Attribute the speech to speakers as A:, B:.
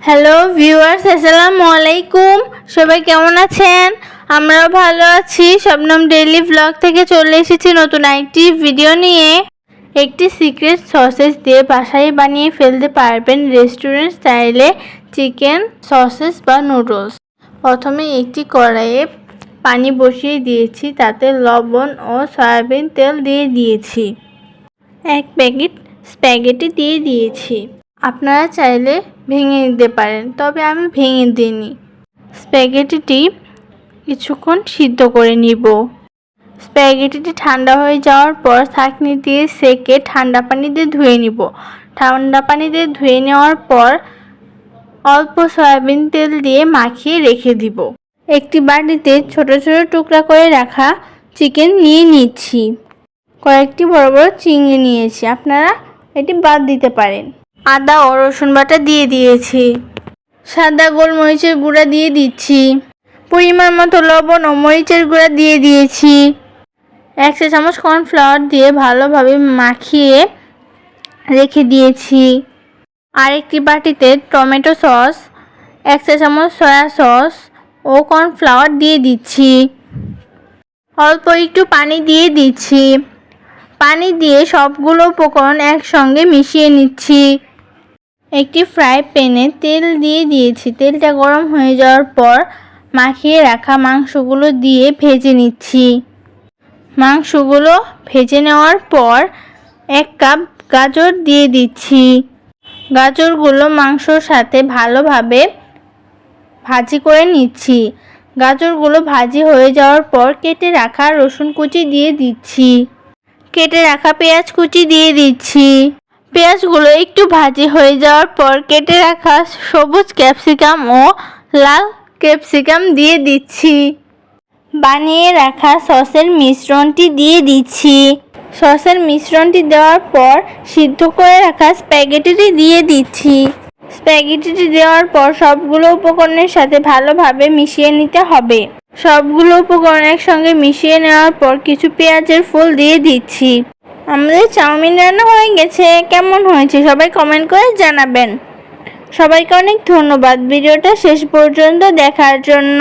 A: Hello viewers, আসসালামু আলাইকুম। সবাই কেমন আছেন? আমরাও ভালো আছি। শবনম ডেইলি ব্লগ থেকে চলে এসেছি নতুন একটি ভিডিও নিয়ে। একটি সিক্রেট সসেস দিয়ে বাসায় বানিয়ে ফেলতে পারবেন রেস্টুরেন্ট স্টাইলে চিকেন সসেস বা নুডলস। প্রথমে একটি কড়াইয়ে পানি বসিয়ে দিয়েছি, তাতে লবণ ও সয়াবিন তেল দিয়ে দিয়েছি। 1 প্যাকেট স্প্যাগেটি দিয়ে দিয়েছি। আপনারা চাইলে ভেঙে নিতে পারেন, তবে আমি ভেঙে দিইনি। স্প্যাগেটিটি কিছুক্ষণ সিদ্ধ করে নিব। স্প্যাগেটিটি ঠান্ডা হয়ে যাওয়ার পর ছাঁকনি দিয়ে সেকে ঠান্ডা পানি দিয়ে ধুয়ে নিব। ঠান্ডা পানি দিয়ে ধুয়ে নেওয়ার পর অল্প সয়াবিন তেল দিয়ে মাখিয়ে রেখে দিব। একটি বাটিতে ছোট ছোট টুকরা করে রাখা চিকেন নিয়ে নিচ্ছি। কয়েকটি বড় বড় চিংড়ি নিয়েছি, আপনারা এটি বাদ দিতে পারেন। আদা ও রসুন বাটা দিয়ে দিয়েছি। সাদা গোলমরিচের গুঁড়া দিয়ে দিচ্ছি। পরিমাণ মতো লবণ ও মরিচের গুঁড়া দিয়ে দিয়েছি। 1 চা চামচ কর্নফ্লাওয়ার দিয়ে ভালোভাবে মাখিয়ে রেখে দিয়েছি। আরেকটি বাটিতে টমেটো সস, 1 চা চামচ সয়া সস ও কর্নফ্লাওয়ার দিয়ে দিচ্ছি। অল্প একটু পানি দিয়ে দিচ্ছি। পানি দিয়ে সবগুলো উপকরণ একসঙ্গে মিশিয়ে নিচ্ছি। একটি ফ্রাই প্যানে তেল দিয়ে দিয়েছি। তেলটা গরম হয়ে যাওয়ার পর মাখিয়ে রাখা মাংসগুলো দিয়ে ভেজে নিচ্ছি। মাংসগুলো ভেজে নেওয়ার পর 1 কাপ গাজর দিয়ে দিচ্ছি। গাজরগুলো মাংসর সাথে ভালোভাবে ভাজি করে নিচ্ছি। গাজরগুলো ভাজি হয়ে যাওয়ার পর কেটে রাখা রসুন কুচি দিয়ে দিচ্ছি। কেটে রাখা পেঁয়াজ কুচি দিয়ে দিচ্ছি। পেঁয়াজগুলো একটু ভাজি হয়ে যাওয়ার পর কেটে রাখা সবুজ ক্যাপসিকাম ও লাল ক্যাপসিকাম দিয়ে দিচ্ছি। বানিয়ে রাখা সসের মিশ্রণটি দিয়ে দিচ্ছি। সসের মিশ্রণটি দেওয়ার পর সিদ্ধ করে রাখা স্প্যাগেটিটি দিয়ে দিচ্ছি। স্প্যাগেটিটি দেওয়ার পর সবগুলো উপকরণের সাথে ভালোভাবে মিশিয়ে নিতে হবে। সবগুলো উপকরণ একসঙ্গে মিশিয়ে নেওয়ার পর কিছু পেঁয়াজের ফুল দিয়ে দিচ্ছি। আমাদের চাউমিন রান্না হয়ে গেছে। কেমন হয়েছে সবাই কমেন্ট করে জানাবেন। সবাইকে অনেক ধন্যবাদ ভিডিওটা শেষ পর্যন্ত দেখার জন্য।